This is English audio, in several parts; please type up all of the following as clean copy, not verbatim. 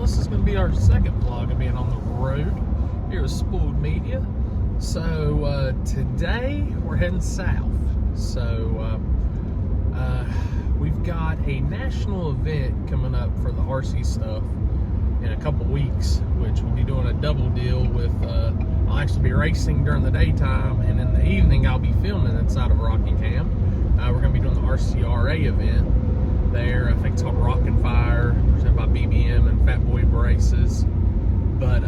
This is going to be our second vlog of being on the road here at Spoold Media. So today we're heading south. So we've got a national event coming up for the RC stuff in a couple weeks, which we'll be doing a double deal with. I'll actually be racing during the daytime, and in the evening I'll be filming inside of Rockingham. We're going to be doing the RCRA event there. I think it's called Rockin' Fire, presented by BBM and Fat Boy Braces. But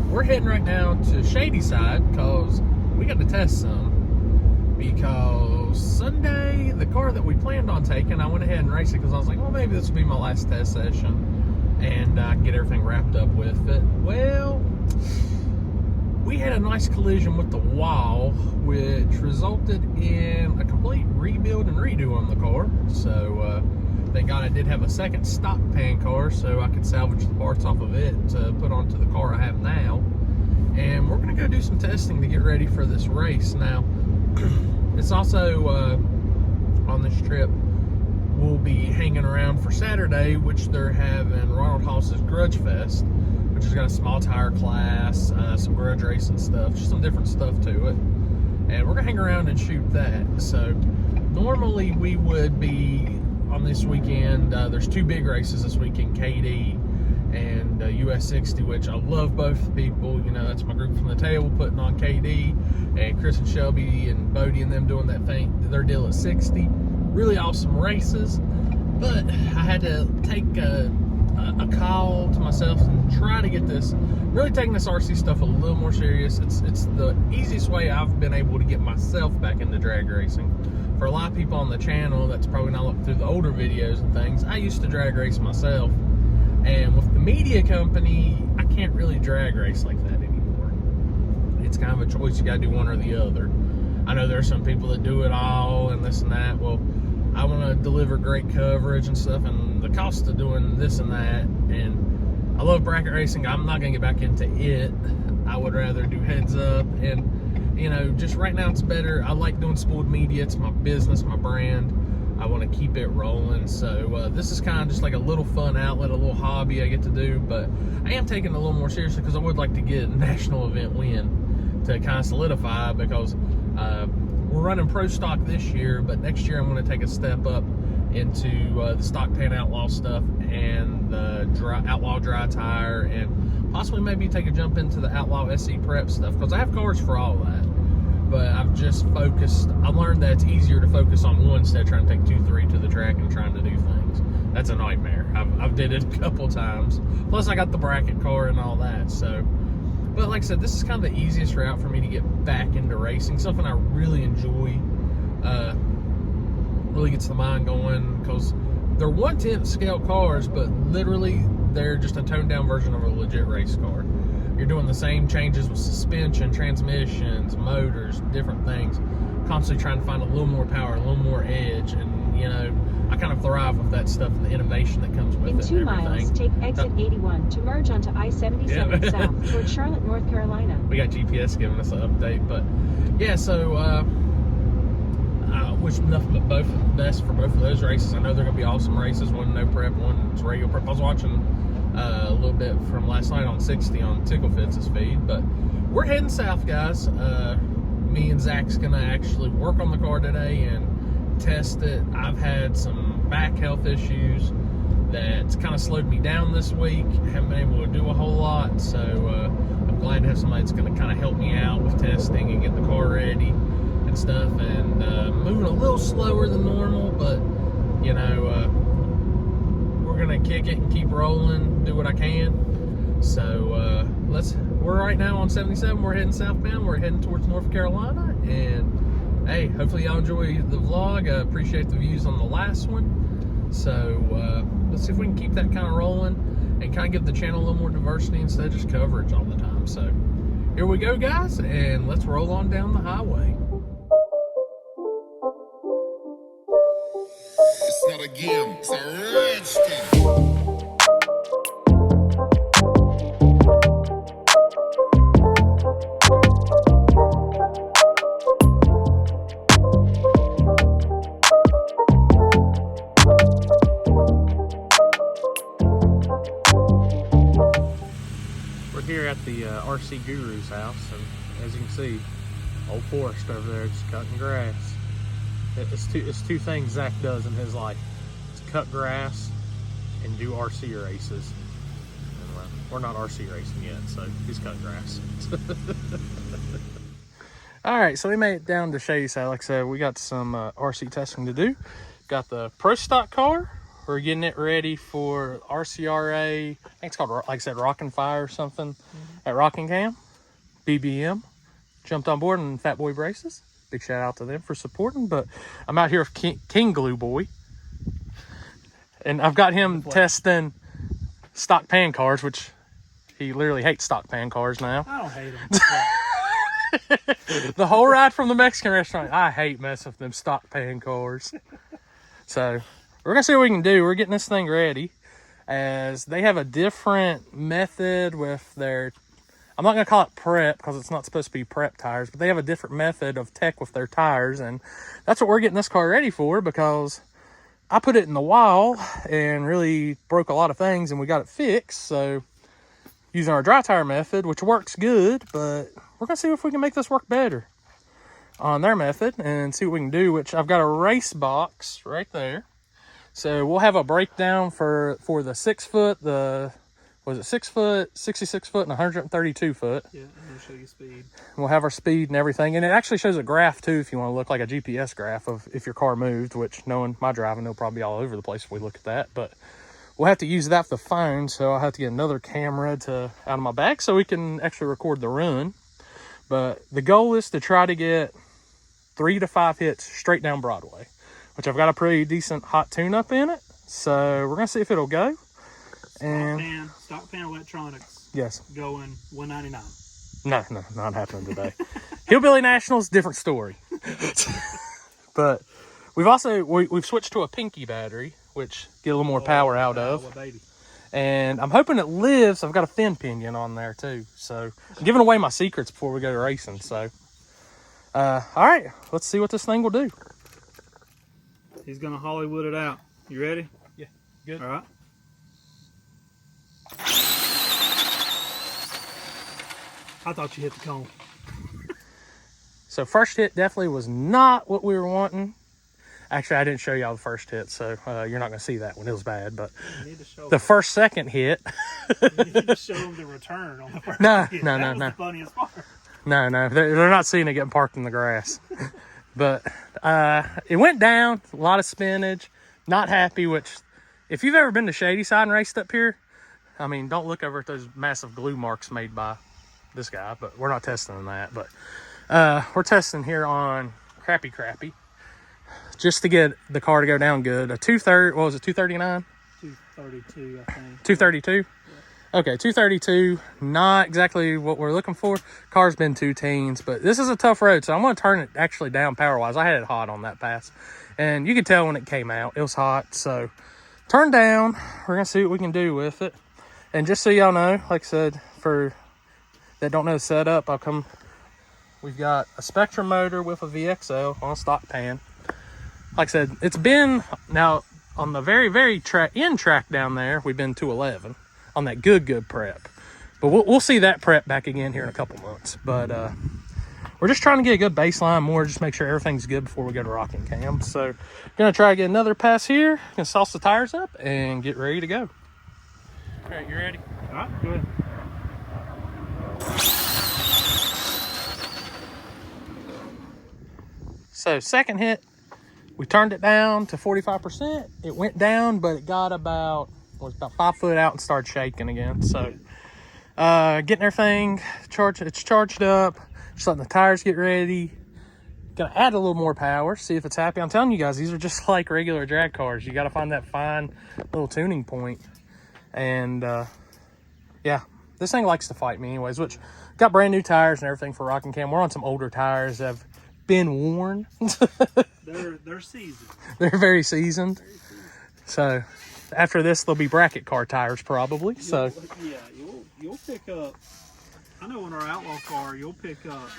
we're heading right now to Shadyside because we got to test some. Because Sunday, the car that we planned on taking, I went ahead and raced it because I was like, well, maybe this will be my last test session and I can get everything wrapped up with it. Well, we had a nice collision with the wall, which resulted in a complete rebuild and redo on the car. So thank God I did have a second stock pan car, so I could salvage the parts off of it to put onto the car I have now. And we're gonna go do some testing to get ready for this race. Now, it's also on this trip, we'll be hanging around for Saturday, which they're having Ronald Haas's Grudge Fest, which has got a small tire class, some grudge racing stuff, just some different stuff to it. And we're gonna hang around and shoot that. So normally we would be on this weekend, there's two big races this weekend, KD and US 60, which I love both people. You know, that's my group from the table putting on KD, and Chris and Shelby and Bodie and them doing that thing, their deal at 60. Really awesome races, but I had to take a call to myself and try to get this, really taking this RC stuff a little more serious. It's the easiest way I've been able to get myself back into drag racing. For a lot of people on the channel that's probably not looked through the older videos and things, I used to drag race myself, and with the media company, I can't really drag race like that anymore. It's kind of a choice, you gotta do one or the other. I know there are some people that do it all and this and that. Well, I want to deliver great coverage and stuff, and the cost of doing this and that, and I love bracket racing. I'm not going to get back into it. I would rather do heads up, and you know, just right now it's better. I like doing Spoold Media. It's my business, my brand. I want to keep it rolling. So this is kind of just like a little fun outlet, a little hobby I get to do, but I am taking it a little more seriously because I would like to get a national event win to kind of solidify, because we're running pro stock this year, but next year I'm going to take a step up into the stock pan outlaw stuff and the outlaw dry tire, and possibly maybe take a jump into the outlaw SE prep stuff, because I have cars for all that. But I've just focused, I learned that it's easier to focus on one instead of trying to take 2-3 to the track and trying to do things. That's a nightmare. I've did it a couple times. Plus I got the bracket car and all that. So, but like I said, this is kind of the easiest route for me to get back into racing, something I really enjoy. Really gets the mind going, because they're 1/10 scale cars, but literally they're just a toned down version of a legit race car. You're doing the same changes with suspension, transmissions, motors, different things, constantly trying to find a little more power, a little more edge, and you know, I kind of thrive with that stuff and the innovation that comes with it. In 2 miles, take exit 81 to merge onto I-77 south toward Charlotte, North Carolina. We got GPS giving us an update, but yeah, so I wish nothing but both of the best for both of those races. I know they're going to be awesome races. One no prep, one's regular prep. I was watching a little bit from last night on 60 on Tickle Fitz's feed, but we're heading south, guys. Me and Zach's going to actually work on the car today and test it. I've had some back health issues that's kind of slowed me down this week. Haven't been able to do a whole lot, so I'm glad to have somebody that's going to kind of help me out with testing and get the car ready and stuff, and moving a little slower than normal, but you know, we're gonna kick it and keep rolling, do what I can. So we're right now on 77. We're heading southbound. We're heading towards North Carolina, and hey, hopefully y'all enjoy the vlog. I appreciate the views on the last one. So let's see if we can keep that kind of rolling and kind of give the channel a little more diversity instead of just coverage all the time. So here we go, guys, and let's roll on down the highway. It's not a game, it's a rich thing. the RC Guru's house, and as you can see, old forest over there, just cutting grass. It's two things Zach does in his life: it's cut grass and do RC races. And well, we're not RC racing yet, so he's cutting grass. All right, so we made it down to Shadyside. Like I said, we got some RC testing to do. Got the Pro Stock car. We're getting it ready for RCRA. I think it's called, like I said, Rockin' Fire or something at Rockingham. BBM jumped on board in Fat Boy Braces. Big shout out to them for supporting. But I'm out here with King Glue Boy. And I've got him testing stock pan cars, which he literally hates stock pan cars now. I don't hate them. The whole ride from the Mexican restaurant, I hate messing with them stock pan cars. So we're gonna see what we can do. We're getting this thing ready, as they have a different method with their, I'm not gonna call it prep because it's not supposed to be prep tires, but they have a different method of tech with their tires, and that's what we're getting this car ready for, because I put it in the wall and really broke a lot of things, and we got it fixed. So using our dry tire method, which works good, but we're gonna see if we can make this work better on their method and see what we can do, which I've got a race box right there. So we'll have a breakdown for the 6 foot, the, was it 6 foot, 66 foot, and 132 foot. Yeah, I'm gonna show you speed. We'll have our speed and everything, and it actually shows a graph too if you want to look like a GPS graph of if your car moved, which knowing my driving, they'll probably be all over the place if we look at that, but we'll have to use that for the phone, so I'll have to get another camera out of my bag so we can actually record the run. But the goal is to try to get 3 to 5 hits straight down Broadway, which I've got a pretty decent hot tune-up in it. So we're gonna see if it'll go. And Stock pan electronics. Yes. Going $199. No, not happening today. Hillbilly Nationals, different story. But we've switched to a pinky battery, which get a little more power out of. Baby. And I'm hoping it lives. I've got a fin pinion on there too. So I'm giving away my secrets before we go racing. So all right, let's see what this thing will do. He's gonna Hollywood it out. You ready? Yeah, good. All right. I thought you hit the cone. So first hit definitely was not what we were wanting. Actually, I didn't show y'all the first hit, so you're not going to see that one. It was bad, but You need to show the second hit. You need to show them the return on the first No, hit. no, That no, was no. the funniest part. No, they're not seeing it getting parked in the grass. But it went down, a lot of spinach, not happy, which if you've ever been to Shadyside and raced up here, I mean, don't look over at those massive glue marks made by this guy, but we're not testing on that. But we're testing here on crappy, just to get the car to go down good. A 230, what was it, 239? 232, I think. 232? Yeah. Okay, 232, not exactly what we're looking for. Car's been 2 teens, but this is a tough road, so I'm going to turn it actually down power-wise. I had it hot on that pass, and you could tell when it came out. It was hot, so turn down. We're going to see what we can do with it. And just so y'all know, like I said, for that don't know the setup, we've got a Spectrum motor with a VXL on a stock pan. Like I said, it's been, now on the very, very end track down there, we've been 211 on that good prep. But we'll see that prep back again here in a couple months. But we're just trying to get a good baseline more, just make sure everything's good before we go to Rockingham. So gonna try to get another pass here, gonna sauce the tires up and get ready to go. All right, you ready? All right, go ahead. So second hit, we turned it down to 45%. It went down, but it got about 5 foot out and started shaking again. So getting everything charged up, just letting the tires get ready. Gonna add a little more power, see if it's happy. I'm telling you guys, these are just like regular drag cars. You gotta find that fine little tuning point. And yeah, this thing likes to fight me anyways, which got brand new tires and everything for Rockingham. We're on some older tires that have been worn. They're seasoned. They're very seasoned. So after this, they'll be bracket car tires probably. So Yeah, you'll pick up, I know in our Outlaw car, you'll pick up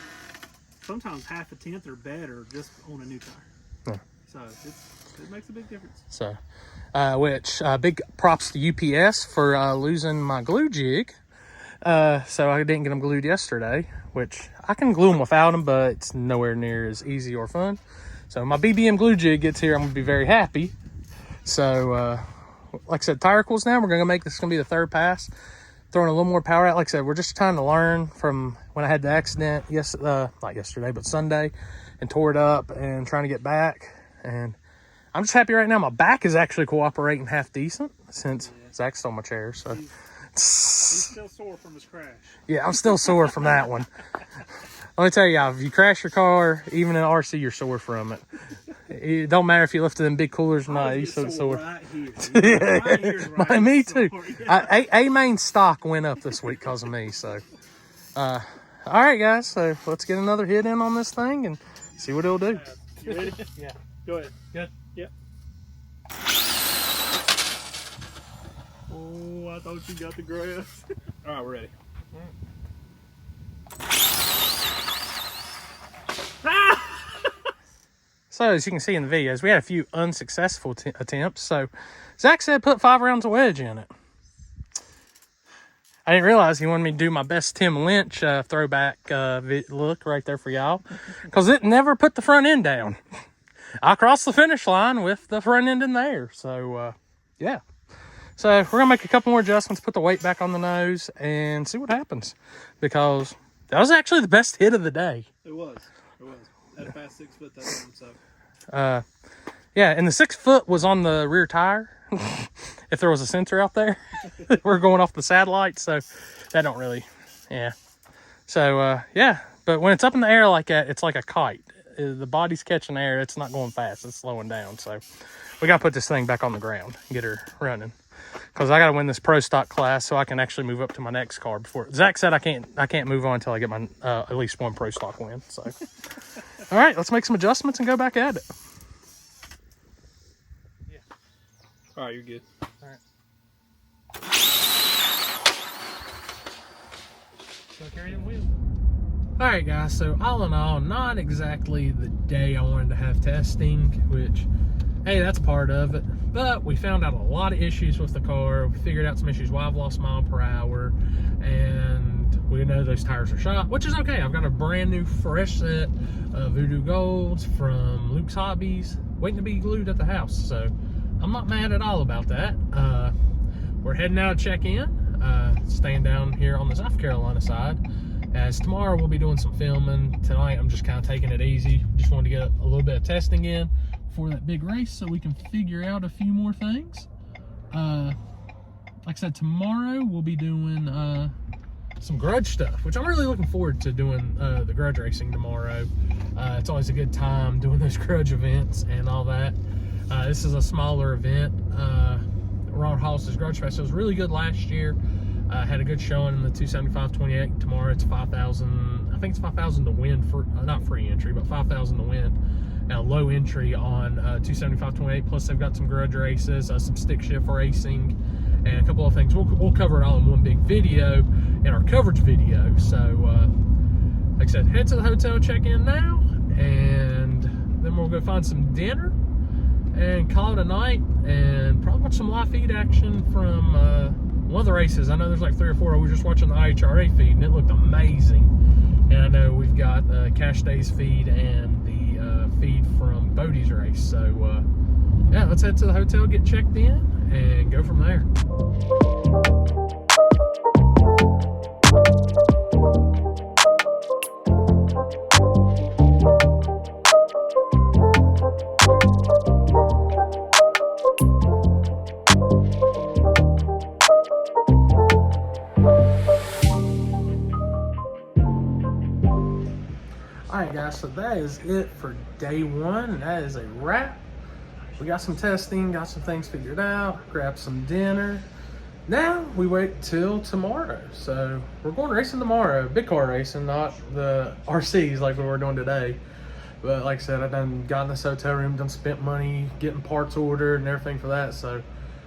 sometimes half a tenth or better just on a new tire. Yeah. So it makes a big difference. So, which big props to UPS for losing my glue jig. So I didn't get them glued yesterday, which I can glue them without them, but it's nowhere near as easy or fun. So my BBM glue jig gets here, I'm gonna be very happy. So like I said, tire cools now. We're gonna make this gonna be the third pass. Throwing a little more power out. Like I said, we're just trying to learn from when I had the accident, not yesterday, but Sunday, and tore it up and trying to get back. And I'm just happy right now. My back is actually cooperating half decent since Zach stole my chair. So He's still sore from his crash. yeah, I'm still sore from that one. Let me tell you, if you crash your car, even in RC, you're sore from it. It don't matter if you lifted them big coolers or not. You're so sore. Right here. Right here's right Me too. sore. Yeah. A-Main stock went up this week because of me. So, all right, guys. So let's get another hit in on this thing and see what it'll do. You ready? Yeah. Go ahead. Good. Yep. Oh, I thought you got the grass. All right, we're ready. So as you can see in the videos, we had a few unsuccessful attempts. So Zach said put 5 rounds of wedge in it. I didn't realize he wanted me to do my best Tim Lynch throwback look right there for y'all, because it never put the front end down. I crossed the finish line with the front end in there. So yeah. So we're gonna make a couple more adjustments, put the weight back on the nose, and see what happens, because that was actually the best hit of the day. It was. At a fast 6 foot that time, so. Yeah, and the 6 foot was on the rear tire. If there was a sensor out there, we're going off the satellite, so that don't really, yeah. So yeah, but when it's up in the air like that, it's like a kite. The body's catching air, it's not going fast, it's slowing down. So we gotta put this thing back on the ground and get her running, because I gotta win this pro stock class so I can actually move up to my next car before. Zach said I can't move on until I get my at least one pro stock win. So all right, let's make some adjustments and go back at it. Yeah. All right, you're good. All right. So carry them wheels. All right, guys. So all in all, not exactly the day I wanted to have testing, which, hey, that's part of it. But we found out a lot of issues with the car. We figured out some issues why I've lost mile per hour, and we know those tires are shot, which is okay. I've got a brand new fresh set of Voodoo Golds from Luke's Hobbies waiting to be glued at the house. So I'm not mad at all about that. We're heading out to check in, staying down here on the South Carolina side, as tomorrow we'll be doing some filming. Tonight I'm just kind of taking it easy. Just wanted to get a little bit of testing in for that big race so we can figure out a few more things. Like I said, tomorrow we'll be doing some Grudge stuff, which I'm really looking forward to doing the Grudge racing tomorrow. It's always a good time doing those Grudge events and all that. This is a smaller event. Ron Hollis's Grudge Fest. It was really good last year. Had a good showing in the 275-28. Tomorrow it's 5,000. I think it's 5,000 to win, for not free entry, but 5,000 to win. Now low entry on 275-28. Plus they've got some Grudge races, some stick shift racing, and a couple of things. We'll cover it all in one big video in our coverage video. So like I said, head to the hotel, check in now, and then we'll go find some dinner and call it a night, and probably watch some live feed action from one of the races. I know there's like 3 or 4. I was just watching the RCRA feed, and it looked amazing. And I know we've got Cash Day's feed and the feed from Bodie's race. So yeah, let's head to the hotel, get checked in, and go from there. Alright guys, so that is it for day 1, and that is a wrap. We got some testing, got some things figured out, grabbed some dinner. Now we wait till tomorrow. So we're going racing tomorrow, big car racing, not the RCs like we were doing today. But like I said, I done got in this hotel room, done spent money getting parts ordered and everything for that. So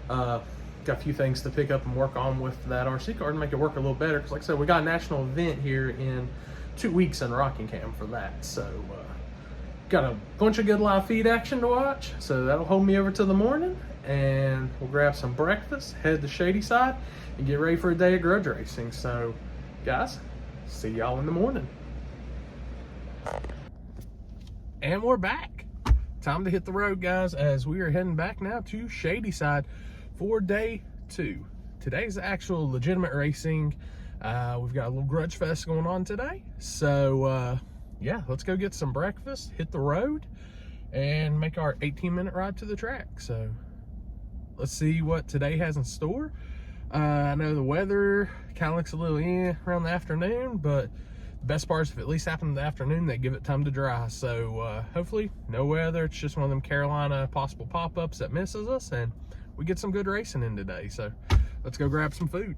got a few things to pick up and work on with that RC car to make it work a little better. Because like I said, we got a national event here in 2 weeks in Rockingham for that. So got a bunch of good live feed action to watch, so that'll hold me over till the morning, and we'll grab some breakfast, head to Shadyside, and get ready for a day of grudge racing. So, guys, see y'all in the morning. And we're back. Time to hit the road, guys, as we are heading back now to Shadyside for day 2. Today's the actual legitimate racing. We've got a little grudge fest going on today. So, yeah, let's go get some breakfast, hit the road, and make our 18-minute ride to the track. So, let's see what today has in store. I know the weather kind of looks a little around the afternoon, but the best part is if it at least happens in the afternoon, they give it time to dry. So hopefully no weather. It's just one of them Carolina possible pop-ups that misses us, and we get some good racing in today. So let's go grab some food.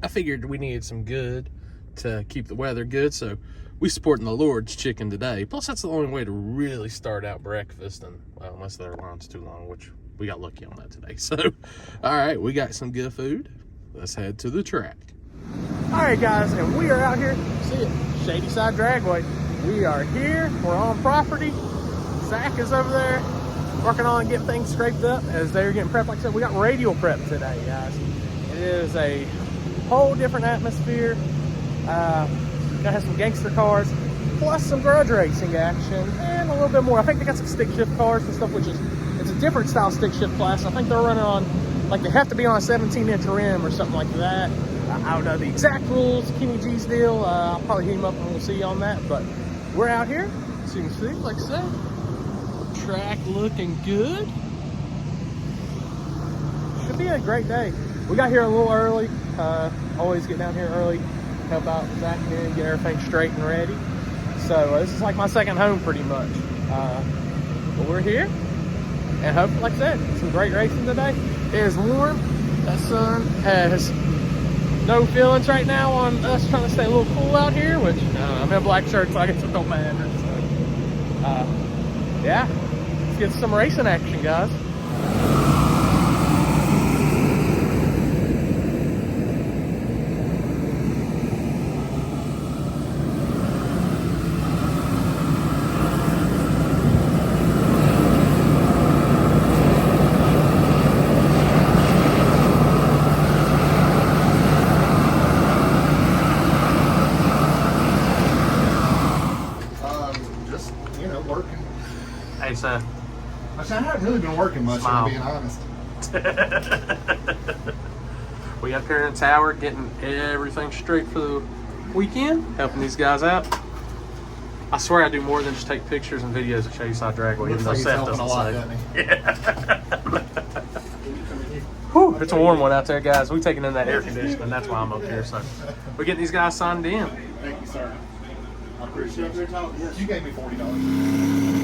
I figured we needed some good to keep the weather good, so we supporting the Lord's chicken today. Plus that's the only way to really start out breakfast, and well, unless their line's too long, which we got lucky on that today. So all right, we got some good food. Let's head to the track. All right, guys, and we are out here. See it, Shadyside Dragway. We are here. We're on property. Zach is over there working on getting things scraped up as they're getting prepped. Like I said, we got radial prep today, guys. It is a whole different atmosphere. Gonna have some gangster cars, plus some grudge racing action, and a little bit more. I think they got some stick shift cars and stuff, which is, it's a different style stick shift class. I think they're running on, like, they have to be on a 17-inch rim or something like that. I don't know the exact rules, Kenny G's deal. I'll probably hit him up and we'll see you on that. But we're out here, so you can see, like I said, track looking good. Should be a great day. We got here a little early. Always get down here early, help out Zach and get everything straight and ready. So this is like my second home pretty much. But we're here, and hopefully, like I said, some great racing today. It is warm. That sun has no feelings right now on us trying to stay a little cool out here, which I'm in a black shirt, so I guess it don't matter. So, yeah, let's get some racing action, guys. Hey, sir. I haven't really been working much, if I'm being honest. We up here in the tower getting everything straight for the weekend, helping these guys out. I swear I do more than just take pictures and videos of Shadyside Dragway, even though Seth doesn't say. Yeah. Whew, it's a warm one out there, guys. We're taking in that air conditioning. That's why I'm up here. So we're getting these guys signed in. Thank you, sir. I appreciate it. Yes. You gave me $40.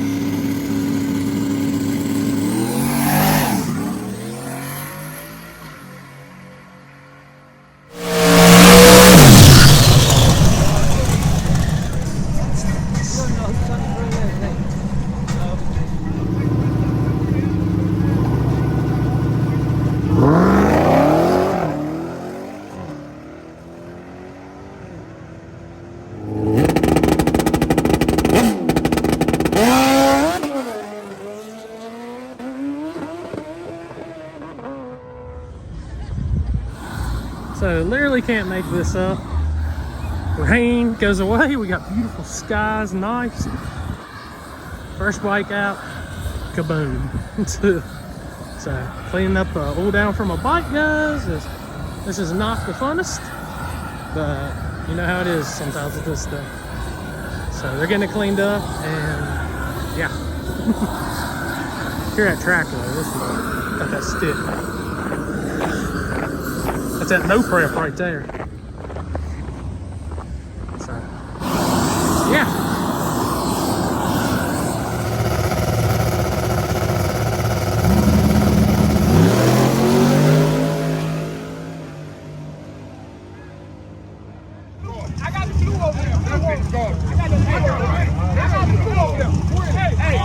So literally can't make this up. Rain goes away. We got beautiful skies, nice. First bike out, kaboom. So cleaning up a old down from a bike, guys. This is not the funnest, but you know how it is sometimes with this stuff. So they're getting it cleaned up, and yeah. Here at track though, this is got that stick. That's that no prep right there. So, yeah. I got the blue over there. I got the blue over there. Hey,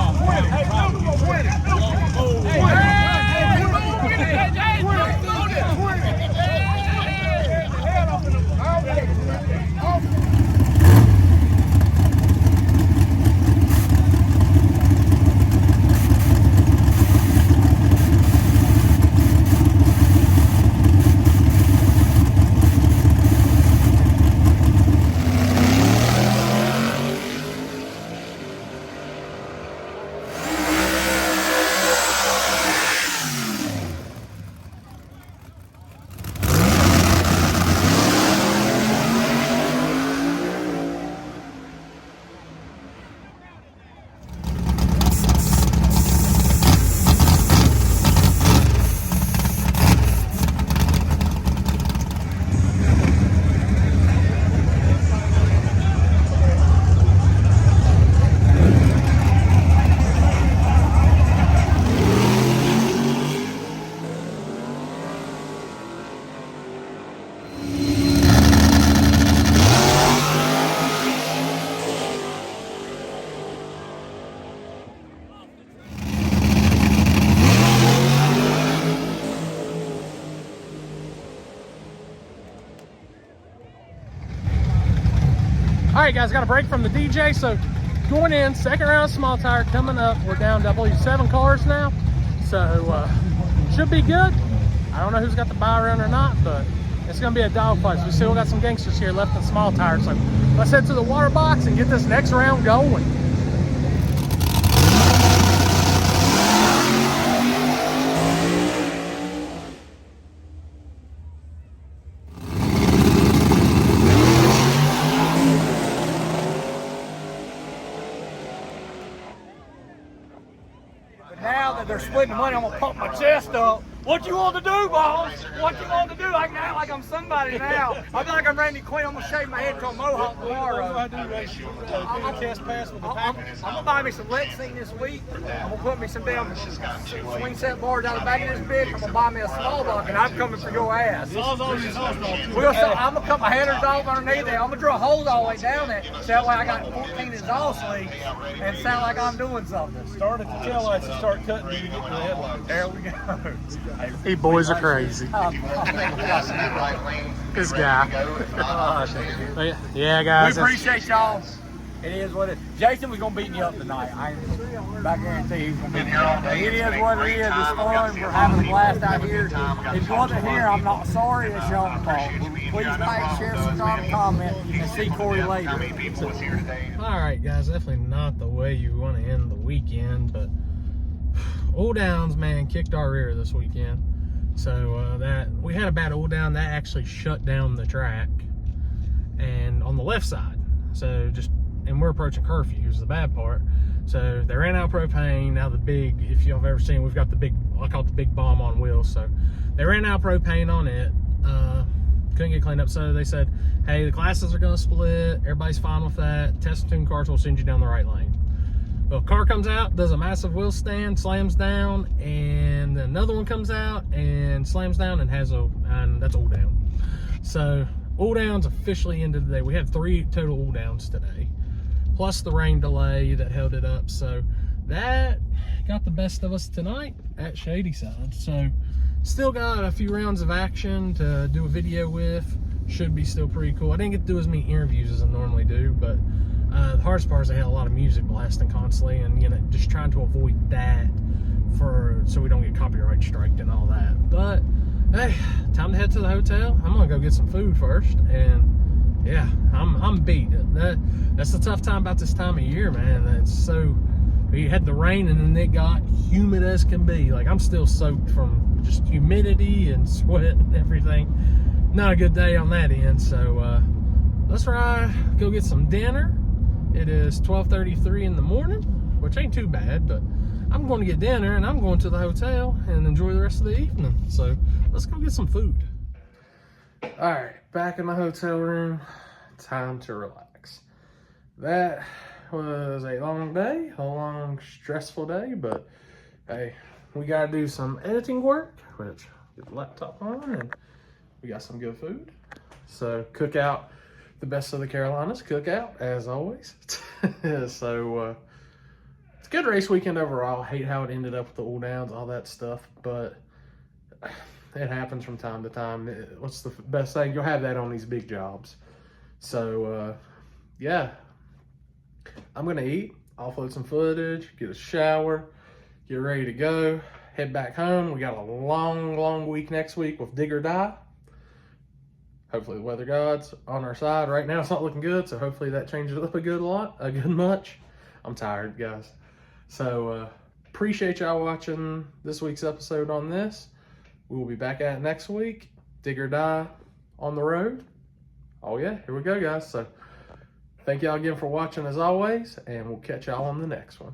right, guys, got a break from the DJ. So going in, second round of small tire coming up. We're down to, I believe, 7 cars now. So should be good. I don't know who's got the buy run or not, but it's going to be a dogfight. We still got some gangsters here left in small tires. So let's head to the water box and get this next round going. Now that they're splitting the money, I'm gonna pump my chest up. What you want to do, boss? What you want to do? I can act like I'm somebody now. I feel like I'm Randy Quinn. I'm gonna shave my head to a mohawk tomorrow. I'm gonna buy me some Lexington this week. I'm gonna put me some damn swing set bars out the back of this bitch. I'm gonna buy me a small dog, and I'm coming for your ass. I'm gonna cut my header dog underneath there. I'm gonna drill holes all the way down there, so that way I got 14 exhaust leaks and sound like I'm doing something. Start at the tail lights and start cutting till you get to the headlights. There we go. Hey, boys are crazy. This guy. But yeah, guys. We appreciate y'all. It is what it is. Jason was gonna beat me up tonight. I guarantee he's gonna beat me up. But it is what it is. It's fun. We're having a blast out here. If you wasn't here, I'm not sorry. It's y'all's fault. Please like, share, subscribe, comment, and see Corey later. All right, guys. Definitely not the way you want to end the weekend, but Old Downs, man, kicked our rear this weekend. So that we had a bad old down that actually shut down the track, and on the left side. So and we're approaching curfew is the bad part. So they ran out of propane. Now the big, if y'all have ever seen, we've got the big, I call it the big bomb on wheels. So they ran out of propane on it. Couldn't get cleaned up. So they said, hey, the classes are going to split. Everybody's fine with that. Test and tune cars will send you down the right lane. Well, a car comes out, does a massive wheel stand, slams down, and then another one comes out and slams down and that's Old Down. So Old Down's officially ended the day. We had 3 total Old Downs today, plus the rain delay that held it up. So that got the best of us tonight at Shadyside. So still got a few rounds of action to do a video with. Should be still pretty cool. I didn't get to do as many interviews as I normally do, but the hardest part is I had a lot of music blasting constantly, and just trying to avoid that so we don't get copyright striked and all that. But hey, time to head to the hotel. I'm gonna go get some food first, and yeah, I'm beat. That's the tough time about this time of year, man. We had the rain, and then it got humid as can be. Like, I'm still soaked from just humidity and sweat and everything. Not a good day on that end. So let's go get some dinner. It is 12:33 in the morning, which ain't too bad, but I'm going to get dinner and I'm going to the hotel and enjoy the rest of the evening. So let's go get some food. All right, back in the hotel room, time to relax. That was a long day, a long, stressful day, but hey, we got to do some editing work, which get the laptop on, and we got some good food. So cookout. The best of the Carolinas cookout, as always. So it's a good race weekend overall. Hate how it ended up with the Old Downs, all that stuff, but it happens from time to time. What's the best thing? You'll have that on these big jobs. So yeah, I'm gonna eat, offload some footage, get a shower, get ready to go, head back home. We got a long week next week with Dig or Die. Hopefully the weather god's on our side. Right now it's not looking good, so hopefully that changes it up a good much. I'm tired, guys. So appreciate y'all watching this week's episode on this. We will be back at it next week. Dig or Die on the road. Oh yeah, here we go, guys. So thank y'all again for watching as always, and we'll catch y'all on the next one.